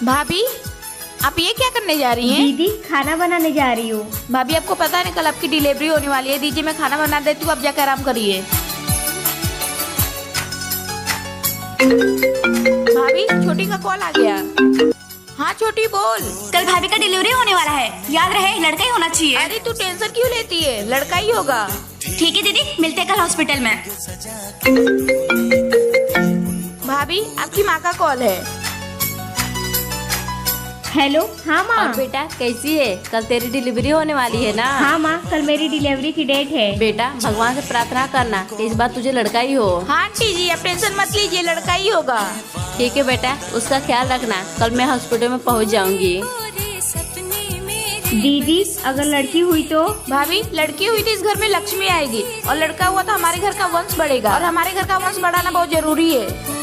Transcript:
भाभी, आप ये क्या करने जा रही हैं? दीदी खाना बनाने जा रही हूँ। भाभी, आपको पता नहीं कल आपकी डिलीवरी होने वाली है। दीजिए, मैं खाना बना देती हूँ, आप जाकर आराम करिए। भाभी, छोटी का कॉल आ गया। हाँ छोटी, बोल। कल भाभी का डिलीवरी होने वाला है, याद रहे लड़का ही होना चाहिए। अरे तू टेंशन क्यों लेती है, लड़का ही होगा। ठीक है दीदी, मिलते हैं कल हॉस्पिटल में। भाभी, आपकी माँ का कॉल है। हेलो। हाँ माँ। और बेटा कैसी है? कल तेरी डिलीवरी होने वाली है ना? हाँ माँ, कल मेरी डिलीवरी की डेट है। बेटा भगवान से प्रार्थना करना कि इस बार तुझे लड़का ही हो। हाँ आंटी जी, आप टेंशन मत लीजिए, लड़का ही होगा। ठीक है बेटा, उसका ख्याल रखना। कल मैं हॉस्पिटल में पहुंच जाऊंगी। दीदी अगर लड़की हुई तो? भाभी, लड़की हुई तो इस घर में लक्ष्मी आएगी, और लड़का हुआ तो हमारे घर का वंश बढ़ेगा, और हमारे घर का वंश बढ़ाना बहुत जरूरी है।